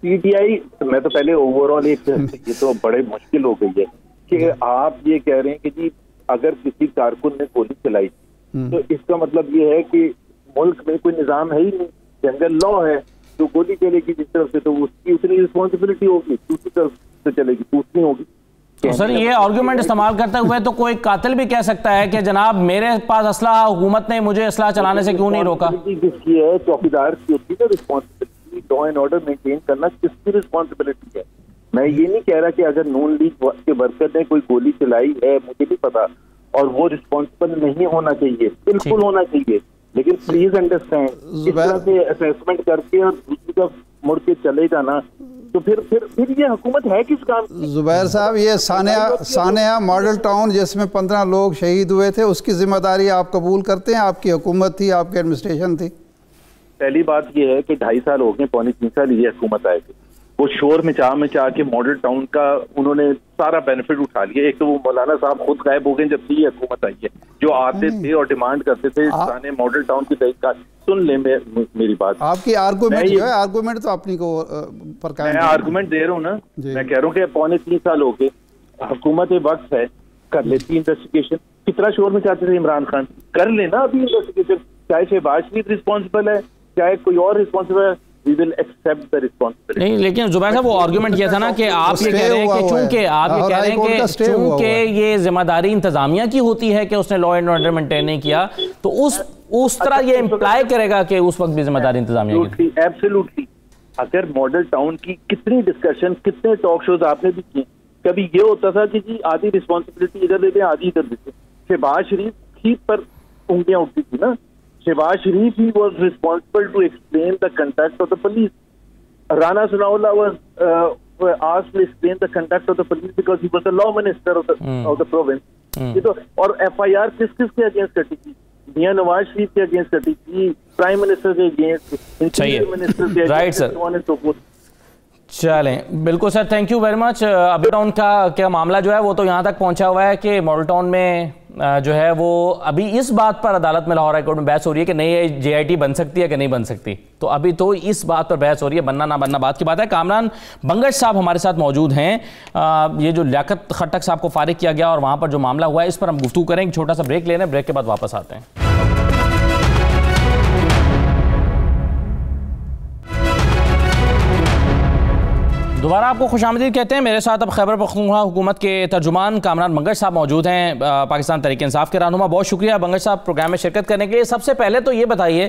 PTI, मैं तो पहले ओवरऑल एक ये तो बड़े मुश्किल हो गई है कि आप ये कह रहे हैं कि जी अगर किसी कारकुन ने गोली चलाई तो इसका मतलब ये है कि मुल्क में कोई निजाम है ही नहीं, जनरल लॉ है, जो गोली चलेगी जिस तरफ से तो उसकी उतनी रिस्पॉन्सिबिलिटी होगी, दूसरी तरफ से चलेगी तो उतनी होगी। तो सर ये आर्गुमेंट इस्तेमाल करते हुए तो कोई कातिल भी कह सकता है कि जनाब मेरे पास असला, हुकूमत ने मुझे असला चलाने से क्यों नहीं रोका? जिसकी है चौकीदार की होती है responsibility, law and order maintain करना किसकी रिस्पॉन्सिबिलिटी है? मैं ये नहीं कह रहा कि अगर नून लीग के वर्कर ने कोई गोली चलाई है, मुझे नहीं पता, और वो रिस्पॉन्सिबल नहीं होना चाहिए, बिल्कुल होना चाहिए, लेकिन प्लीज अंडरस्टैंड इस तरह से असेसमेंट करके और दूसरी तरफ मुड़ के चलेगा ना, तो फिर ये हुकूमत है किस काम की? जुबैर साहब, ये सानिया मॉडल टाउन जिसमें 15 लोग शहीद हुए थे, उसकी जिम्मेदारी आप कबूल करते हैं? आपकी हुकूमत थी, आपकी एडमिनिस्ट्रेशन थी। पहली बात ये है कि 2.5 साल हो गए, 2.25 साल ये हुकूमत आए थे, वो शोर मचा के मॉडल टाउन का उन्होंने सारा बेनिफिट उठा लिया। एक तो वो मौलाना साहब खुद गायब हो गए जब से ये हुकूमत आई है, जो आते थे और डिमांड करते थे साने मॉडल टाउन की तहकीकात। सुन ले मेरी बात, आपकी आर्गूमेंट जो है, आर्गूमेंट तो अपनी को पर कायम, मैं आर्गूमेंट दे रहा हूँ ना, मैं कह रहा हूँ कि 3.25 साल हो गए, हुकूमत वक्त है, कर लेती इन्वेस्टिगेशन। कितना शोर मचाते थे इमरान खान, कर लेना अभी इन्वेस्टिगेशन, चाहे शहबाज शरीफ रिस्पॉन्सिबल है, चाहे कोई और रिस्पॉन्सिबल है, we will accept the responsibility। नहीं, लेकिन जुबैर साहब वो आर्गुमेंट किया था ना कि आप ये कह रहे हैं कि चूंकि आप ये कह रहे हैं कि चूंकि ये जिम्मेदारी इंतजामिया की होती है कि उसने लॉ एंड ऑर्डर मेंटेन नहीं किया, तो उस तरह ये इम्प्लाई करेगा कि उस वक्त भी जिम्मेदारी इंतजामिया की। एब्सोल्युटली। अगर मॉडल टाउन की कितनी डिस्कशन, कितने टॉक शोज आपने भी किए, कभी ये होता था कि जी आधी रिस्पॉन्सिबिलिटी इधर देते, आधी इधर देते। शहबाज शरीफ ही पर उंगलियां उठती थी ना, Shehbaz Sharif, he was responsible to explain the conduct of the police. Rana Sanaullah was asked to explain the conduct of the police because he was the law minister of the province. ये तो और FIR किस-किस के अगेंस्ट कटी थी? मियां नवाज शरीफ के अगेंस्ट कटी थी, प्राइम मिनिस्टर के अगेंस्ट, इंटीरियर मिनिस्टर के अगेंस्ट। चलें, बिल्कुल sir, thank you very much. अभी टाउन का क्या मामला जो है वो तो यहाँ तक पहुँचा हुआ है कि मॉडल टाउन में जो है वो अभी इस बात पर अदालत में लाहौर हाई कोर्ट में बहस हो रही है कि नई JIT बन सकती है कि नहीं बन सकती। तो अभी तो इस बात पर बहस हो रही है, बनना ना बनना बात की बात है। कामरान बंगश साहब हमारे साथ मौजूद हैं। ये जो लियाकत खट्टक साहब को फारिग किया गया और वहाँ पर जो मामला हुआ है, इस पर हम गुफ्तगू करेंगे। छोटा सा ब्रेक ले रहे हैं, ब्रेक के बाद वापस आते हैं। दोबारा आपको खुशामदीद कहते हैं। मेरे साथ अब खैबर पख्तूनख्वा हुकूमत के तर्जुमान कामरान बंगश साहब मौजूद हैं, पाकिस्तान तहरीक इंसाफ के रहनुमा। बहुत शुक्रिया बंगश साहब प्रोग्राम में शिरकत करने के लिए। सबसे पहले तो ये बताइए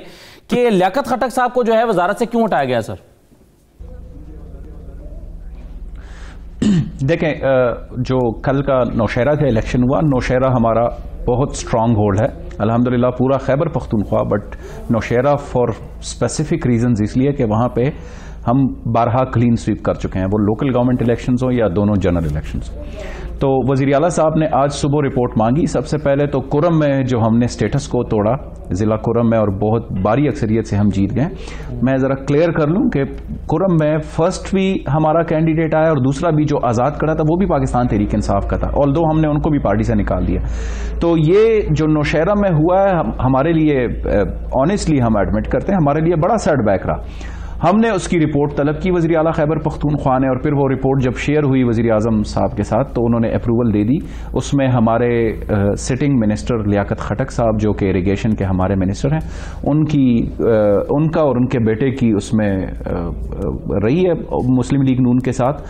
कि लियाकत खट्टक साहब को जो है वजारत से क्यों हटाया गया? सर देखें, जो कल का नौशहरा का इलेक्शन हुआ, नौशहरा हमारा बहुत स्ट्रांग होल्ड है अल्हम्दुलिल्लाह, पूरा Khyber Pakhtunkhwa, but Nowshera for specific reasons इसलिए कि वहाँ पे हम 12 क्लीन स्वीप कर चुके हैं, वो लोकल गवर्नमेंट इलेक्शंस हो या दोनों जनरल इलेक्शंस। तो वज़ीर आला साहब ने आज सुबह रिपोर्ट मांगी। सबसे पहले तो कुरम में जो हमने स्टेटस को तोड़ा ज़िला कुरम में और बहुत भारी अक्सरियत से हम जीत गए। मैं ज़रा क्लियर कर लूँ कि कुरम में फर्स्ट भी हमारा कैंडिडेट आया और दूसरा भी जो आज़ाद खड़ा था वो भी पाकिस्तान तहरीक इंसाफ का था, ऑल्दो हमने उनको भी पार्टी से निकाल दिया। तो ये जो नौशहरा में हुआ है हमारे लिए, ऑनेस्टली हम एडमिट करते हैं, हमारे लिए बड़ा सेटबैक रहा। हमने उसकी रिपोर्ट तलब की वज़ीर आला खैबर पख्तूनख्वा ने, और फिर वो रिपोर्ट जब शेयर हुई वज़ीर आज़म साहब के साथ तो उन्होंने अप्रूवल दे दी। उसमें हमारे सिटिंग मिनिस्टर लियाकत खट्टक साहब जो कि इरिगेशन के हमारे मिनिस्टर हैं, उनका और उनके बेटे की उसमें रही है मुस्लिम लीग नून के साथ।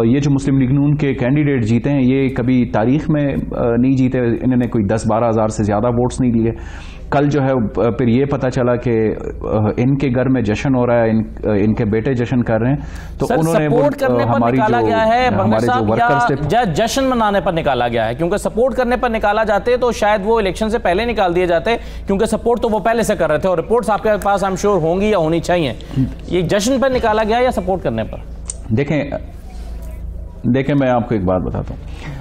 ये जो मुस्लिम लीग नून के कैंडिडेट जीते हैं ये कभी तारीख में नहीं जीते, इन्होंने कोई 10-12 हज़ार से ज़्यादा वोट्स नहीं लिए। कल जो है फिर ये पता चला कि इनके घर में जश्न हो रहा है, इनके बेटे जश्न कर रहे हैं, तो उन्होंने सपोर्ट करने पर निकाला गया है हमारे जो वर्कर्स, या जश्न मनाने पर निकाला गया है? क्योंकि सपोर्ट करने पर निकाला जाते तो शायद वो इलेक्शन से पहले निकाल दिए जाते, क्योंकि सपोर्ट तो वो पहले से कर रहे थे और रिपोर्ट्स आपके पास आई एम श्योर होंगी या होनी चाहिए। ये जश्न पर निकाला गया या सपोर्ट करने पर? देखें मैं आपको एक बात बताता हूँ,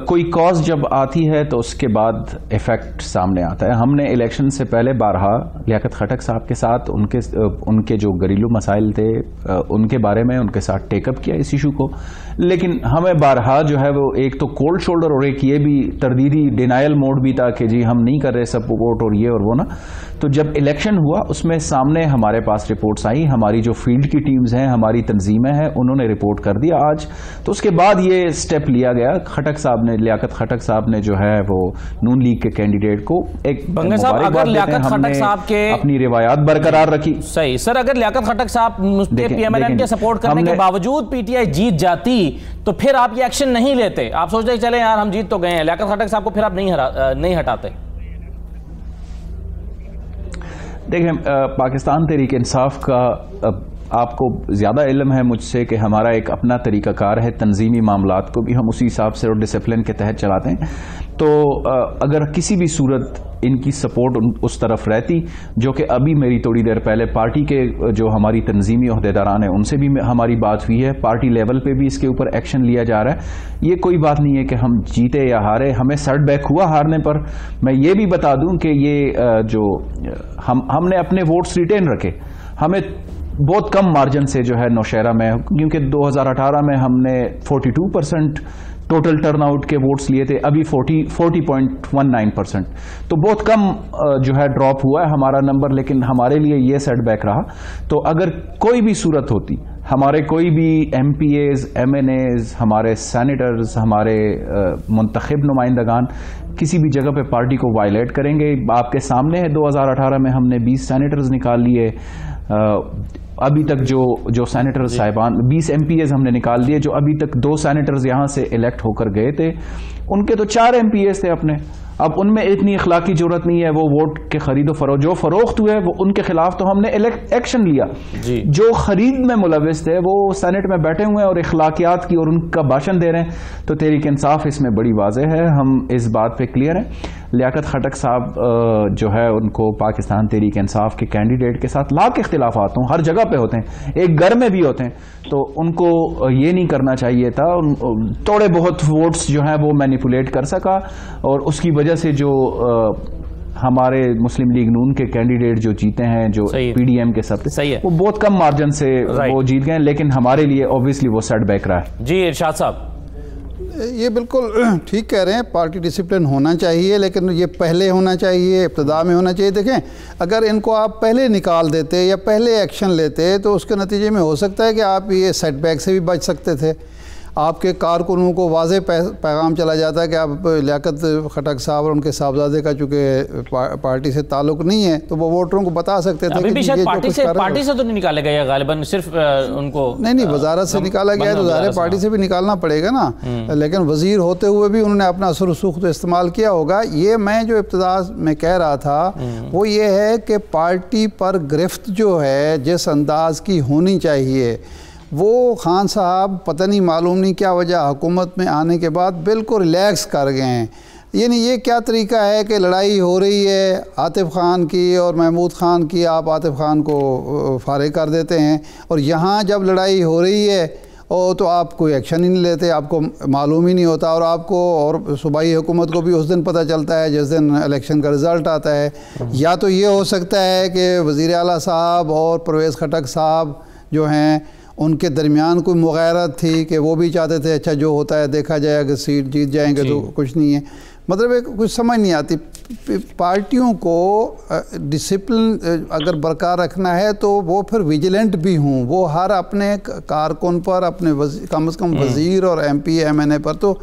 कोई कॉज जब आती है तो उसके बाद इफेक्ट सामने आता है। हमने इलेक्शन से पहले बारहा लियाकत खट्टक साहब के साथ उनके जो घरेलू मसाइल थे उनके बारे में उनके साथ टेकअप किया इस इशू को, लेकिन हमें बारहा जो है वो एक तो कोल्ड शोल्डर और एक ये भी तरदीदी डिनायल मोड भी था कि जी हम नहीं कर रहे सपोर्ट और ये और वो ना। तो जब इलेक्शन हुआ उसमें सामने हमारे पास रिपोर्ट्स आई, हमारी जो फील्ड की टीम्स हैं, हमारी तंजीमें हैं, उन्होंने रिपोर्ट कर दिया आज। तो उसके बाद ये स्टेप लिया गया, खट्टक साहब ने, लियाकत खट्टक साहब ने जो है वो नून लीग के कैंडिडेट को एक अगर लियाकत खट्टक साहब के अपनी रिवायात बरकरार रखी। सही सर, अगर लियाकत खट्टक साहब PMLN के सपोर्ट करने के बावजूद PTI जीत जाती तो फिर आप ये एक्शन नहीं लेते? आप सोचते चले यार हम जीत तो गए हैं, लियाकत खट्टक साहब को फिर आप नहीं हटाते? देखें, पाकिस्तान तहरीक इंसाफ का आपको ज़्यादा इल्म है मुझसे कि हमारा एक अपना तरीक़ाकार है, तंजीमी मामलात को भी हम उसी हिसाब से और डिसिप्लिन के तहत चलाते हैं। तो अगर किसी भी सूरत इनकी सपोर्ट उस तरफ रहती, जो कि अभी मेरी थोड़ी देर पहले पार्टी के जो हमारी तंजीमी अहदेदारान है उनसे भी हमारी बात हुई है, पार्टी लेवल पे भी इसके ऊपर एक्शन लिया जा रहा है। ये कोई बात नहीं है कि हम जीते या हारे, हमें सेटबैक हुआ हारने पर। मैं ये भी बता दूं कि ये जो हमने अपने वोट्स रिटेन रखे, हमें बहुत कम मार्जिन से जो है नौशहरा में, क्योंकि 2018 में हमने 42% टोटल टर्नआउट के वोट्स लिए थे, अभी 40.19%, तो बहुत कम जो है ड्रॉप हुआ है हमारा नंबर, लेकिन हमारे लिए ये सेटबैक रहा। तो अगर कोई भी सूरत होती, हमारे कोई भी MPAs, MNAs, हमारे सैनिटर्स, हमारे मुंतखब नुमाइंदगान किसी भी जगह पे पार्टी को वायलेट करेंगे, आपके सामने है 2018 में हमने 20 सैनिटर्स निकाल लिए। अभी तक जो सैनिटर साहिबान 20 MPAs हमने निकाल दिए, जो अभी तक 2 सैनिटर्स यहां से इलेक्ट होकर गए थे, उनके तो 4 MPAs थे अपने। अब उनमें इतनी इखलाकी जरूरत नहीं है, वो वोट के खरीदो फरोख्त जो फरोख्त हुए वो उनके खिलाफ तो हमने एक्शन लिया। जो खरीद में मुलविस थे वो सेनेट में बैठे हुए हैं और इखलाकियात की और उनका भाषण दे रहे हैं। तो तहरीक इंसाफ इसमें बड़ी वाज़ेह है, हम इस बात पे क्लियर हैं। लियाकत खटक साहब जो है उनको पाकिस्तान तहरीक इंसाफ के कैंडिडेट के साथ लाख इख्तिलाफात हों, हर जगह पे होते हैं, एक घर में भी होते हैं, तो उनको ये नहीं करना चाहिए था। थोड़े बहुत वोट्स जो है वो मैनिपुलेट कर सका और उसकी वजह से जो हमारे मुस्लिम लीग नून के कैंडिडेट जो जीते हैं, जो PDM के सब वो बहुत कम मार्जिन से वो जीत गए, लेकिन हमारे लिए ऑब्वियसली वो सेटबैक रहा है। जी इरशाद साहब, ये बिल्कुल ठीक कह रहे हैं, पार्टी डिसिप्लिन होना चाहिए, लेकिन ये पहले होना चाहिए, इब्तिदा में होना चाहिए। देखें, अगर इनको आप पहले निकाल देते या पहले एक्शन लेते तो उसके नतीजे में हो सकता है कि आप ये सेटबैक से भी बच सकते थे। आपके कारकुनों को वाज़े पैगाम चला जाता है कि आप लियाकत खटक साहब और उनके साहबजादे का चूँकि पार्टी से ताल्लुक़ नहीं है, तो वो वोटरों को बता सकते थे। अभी भी शायद पार्टी से तो नहीं निकाला गया, गालिबन सिर्फ उनको नहीं वजारत से निकाला गया, तो ज़ाहिर पार्टी से भी निकालना पड़ेगा ना। लेकिन वज़ीर होते हुए भी उन्होंने अपना असर रसूख तो इस्तेमाल किया होगा। ये मैं जो इब्तिदा में कह रहा था वो ये है कि पार्टी पर गिरफ्त जो है जिस अंदाज की होनी चाहिए, वो खान साहब पता नहीं मालूम नहीं क्या वजह हुकूमत में आने के बाद बिल्कुल रिलैक्स कर गए हैं। यानी ये क्या तरीका है कि लड़ाई हो रही है आतिफ खान की और महमूद खान की, आप आतिफ खान को फारिग कर देते हैं, और यहाँ जब लड़ाई हो रही है तो आप कोई एक्शन ही नहीं लेते, आपको मालूम ही नहीं होता, और आपको और सूबाई हुकूमत को भी उस दिन पता चलता है जिस दिन इलेक्शन का रिज़ल्ट आता है। या तो ये हो सकता है कि वज़ीर आला साहब और परवेज़ खटक साहब जो हैं उनके दरमियान कोई मुग़ायरत थी कि वो भी चाहते थे अच्छा जो होता है देखा जाए, अगर सीट जीत जाएंगे तो कुछ नहीं है। मतलब कुछ समझ नहीं आती। पार्टियों को डिसिप्लिन अगर बरकरार रखना है तो वो फिर विजिलेंट भी हों, वो हर अपने कारकुन पर, अपने कम से कम वज़ीर और MP MNA पर तो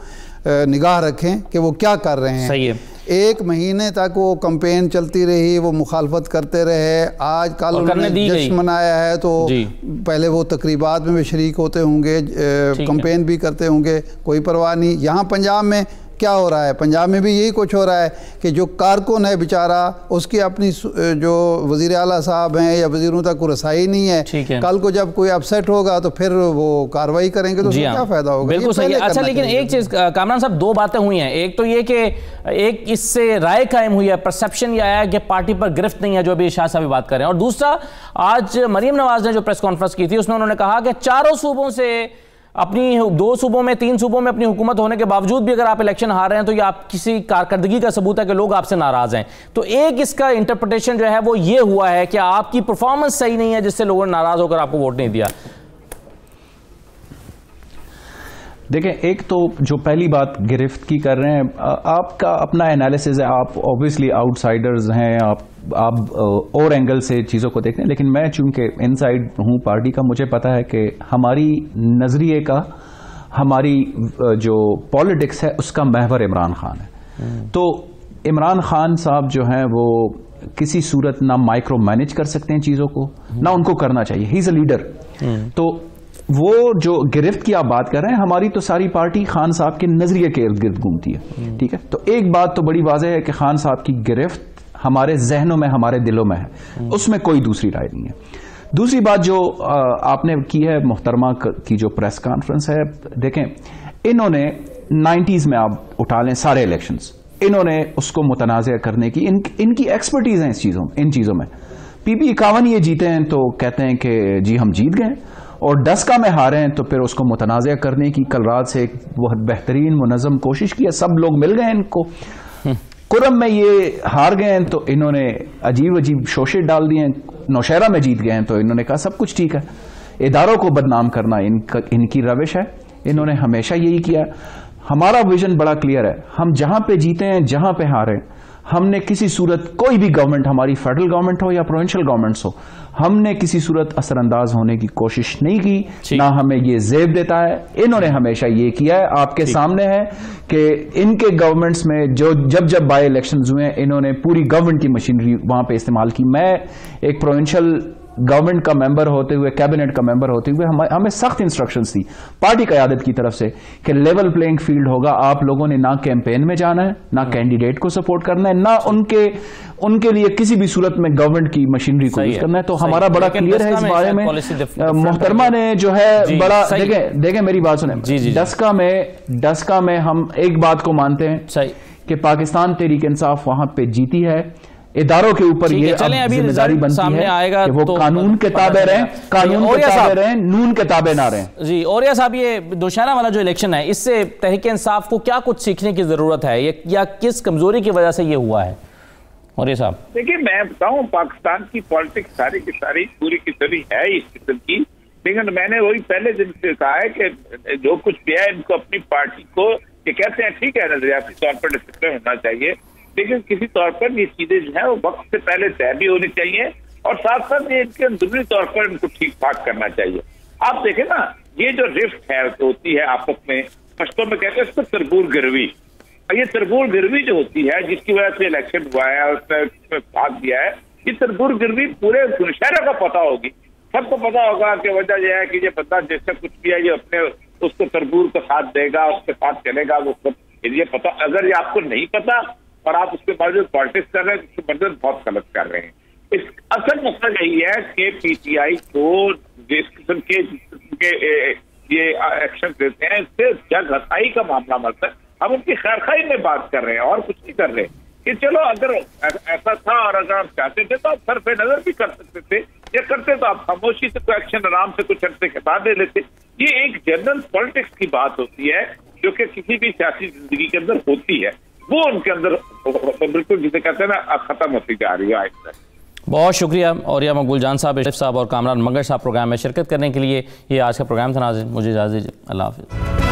निगाह रखें कि वो क्या कर रहे हैं। सही है। 1 महीने तक वो कैंपेन चलती रही, वो मुखालफत करते रहे, आज कल उन्होंने जश्न मनाया है तो पहले वो तकरीबात में भी शरीक होते होंगे, कैंपेन भी करते होंगे, कोई परवाह नहीं। यहाँ पंजाब में क्या हो रहा है, पंजाब में भी यही कुछ हो रहा है कि जो कारकुन है बेचारा, उसकी अपनी जो वज़ीर आला साहब हैं या वज़ीरों तक कोई रसाई नहीं है, कल को जब कोई अपसेट होगा तो फिर वो कार्रवाई करेंगे तो क्या फ़ायदा होगा। बिल्कुल सही है। अच्छा, लेकिन एक चीज़ कामरान साहब, 2 बातें हुई हैं। एक तो ये कि एक इससे राय कायम हुई है, परसेप्शन ये आया कि पार्टी पर गिरफ्त नहीं है, जो अभी शाह साहब भी बात कर रहे हैं, और दूसरा आज मरीम नवाज ने जो प्रेस कॉन्फ्रेंस की थी उसमें उन्होंने कहा कि चारों सूबों से, अपनी 2 सूबों में 3 सूबों में अपनी हुकूमत होने के बावजूद भी अगर आप इलेक्शन हार रहे हैं तो ये आप किसी कारकर्दगी का सबूत है कि लोग आपसे नाराज हैं। तो एक इसका इंटरप्रिटेशन जो है वो ये हुआ है कि आपकी परफॉर्मेंस सही नहीं है जिससे लोगों ने नाराज होकर आपको वोट नहीं दिया। देखें, एक तो जो पहली बात गिरफ्त की कर रहे हैं, आपका अपना एनालिसिस है, आप ऑब्वियसली आउटसाइडर्स हैं, आप और एंगल से चीज़ों को देखते हैं, लेकिन मैं चूंकि इनसाइड हूँ पार्टी का, मुझे पता है कि हमारी नज़रिए का, हमारी जो पॉलिटिक्स है उसका महवर इमरान खान है। तो इमरान खान साहब जो हैं वो किसी सूरत ना माइक्रो मैनेज कर सकते हैं चीज़ों को, ना उनको करना चाहिए, ही इज़ अ लीडर। तो वो जो गिरफ्त की आप बात कर रहे हैं, हमारी तो सारी पार्टी खान साहब के नजरिए के इर्द गिर्द घूमती है, ठीक है। तो एक बात तो बड़ी वाज़ेह है कि खान साहब की गिरफ्त हमारे जहनों में, हमारे दिलों में है, उसमें कोई दूसरी राय नहीं है। दूसरी बात जो आपने की है मोहतरमा की जो प्रेस कॉन्फ्रेंस है, देखें इन्होंने 90s में आप उठा लें सारे इलेक्शंस, इन्होंने उसको मुतनाज़ करने की इनकी एक्सपर्टीज है इन चीज़ों में। PP 51 ये जीते हैं तो कहते हैं कि जी हम जीत गए, और डस्का में हारे हैं तो फिर उसको मुतनाज़ करने की कल रात से एक बहुत बेहतरीन मुनज़्ज़म कोशिश की है, सब लोग मिल गए इनको। कुरम में ये हार गए हैं तो इन्होंने अजीब अजीब शोशे डाल दिए हैं, नौशहरा में जीत गए हैं तो इन्होंने कहा सब कुछ ठीक है। इदारों को बदनाम करना इनकी रविश है, इन्होंने हमेशा यही किया। हमारा विजन बड़ा क्लियर है, हम जहां पे जीते हैं जहां पे हारे, हमने किसी सूरत कोई भी गवर्नमेंट, हमारी फेडरल गवर्नमेंट हो या प्रोविंशियल गवर्नमेंट्स हो, हमने किसी सूरत असरअंदाज होने की कोशिश नहीं की, ना हमें ये जेब देता है। इन्होंने हमेशा ये किया है, आपके सामने है कि इनके गवर्नमेंट्स में जो जब बाय इलेक्शंस हुए इन्होंने पूरी गवर्नमेंट की मशीनरी वहां पे इस्तेमाल की। मैं एक प्रोविंशियल गवर्नमेंट का मेंबर होते हुए, कैबिनेट का मेंबर होते हुए हमें सख्त इंस्ट्रक्शंस थी पार्टी क़यादत की तरफ से कि लेवल प्लेइंग फील्ड होगा, आप लोगों ने ना कैंपेन में जाना है, ना कैंडिडेट को सपोर्ट करना है, ना उनके लिए किसी भी सूरत में गवर्नमेंट की मशीनरी को यूज करना है। तो हमारा बड़ा क्लियर है इस बारे में। मोहतरमा ने जो है बड़ा, देखें मेरी बात सुने, डस्का में हम एक बात को मानते हैं कि पाकिस्तान तहरीक इंसाफ वहां पे जीती है। इदारों के ऊपर ये जिम्मेदारी बनती है कि वो तो कानून के ताबे रहें, नून के ताबे ना रहें। जी औरिया साहब, ये दोशहरा वाला जो इलेक्शन है, इससे तहरीक इंसाफ को क्या कुछ सीखने की जरूरत है, या किस कमजोरी की वजह से ये हुआ है? औरिया साहब देखिए, मैं बताऊं, पाकिस्तान की पॉलिटिक्स सारी की सारी पूरी की पूरी है इस किस्म की, लेकिन मैंने वही पहले दिन से कहा है कि जो कुछ भी है इनको अपनी पार्टी को, ये कहते हैं ठीक है नजरियाती तौर पर डिसिप्लिन होना चाहिए, लेकिन किसी तौर पर ये चीजें जो है वो वक्त से पहले तय भी होनी चाहिए, और साथ साथ ये इनके अंदरूनी तौर पर इनको ठीक ठाक करना चाहिए। आप देखें ना, ये जो रिफ्ट है होती है आपस में, पश्तो में कहते हैं इसको तरबूर गिरवी, और ये तरबूर गिरवी जो होती है जिसकी वजह से इलेक्शन हुआ है और उसने भाग दिया है, ये तरबूर गिरवी पूरे शहर का पता होगी, सबको पता होगा कि वजह यह है कि ये बंदा जैसे कुछ भी है ये अपने उसको तरबूर का साथ देगा, उसके साथ चलेगा, वो ये पता। अगर ये आपको नहीं पता और आप उसके बाद जो पॉलिटिक्स कर रहे हैं उसके मतलब बहुत गलत कर रहे हैं। इस असल मसला यही है कि PTI को जिस किस्म के ये एक्शन देते हैं, इससे जग हसाई का मामला बनता है। हम उनकी खैरखाई में बात कर रहे हैं और कुछ नहीं कर रहे कि चलो अगर ऐसा था और अगर आप चाहते थे तो आप सर पे नजर भी कर सकते थे, या करते तो आप खामोशी से कोई एक्शन आराम से कुछ अर्से के बाद ले लेते। ये एक जनरल पॉलिटिक्स की बात होती है जो कि किसी भी सियासी जिंदगी के अंदर होती है, वो उनके अंदर बिल्कुल जिसे कहते हैं ना खत्म होती जा रही है। बहुत शुक्रिया औरिया मकबूल जान साहब, अशरफ साहब और कामरान मंगल साहब प्रोग्राम में शिरकत करने के लिए। ये आज का प्रोग्राम था नाज़रीन, मुझे इजाज़त दीजिए, अल्लाह हाफ़िज़।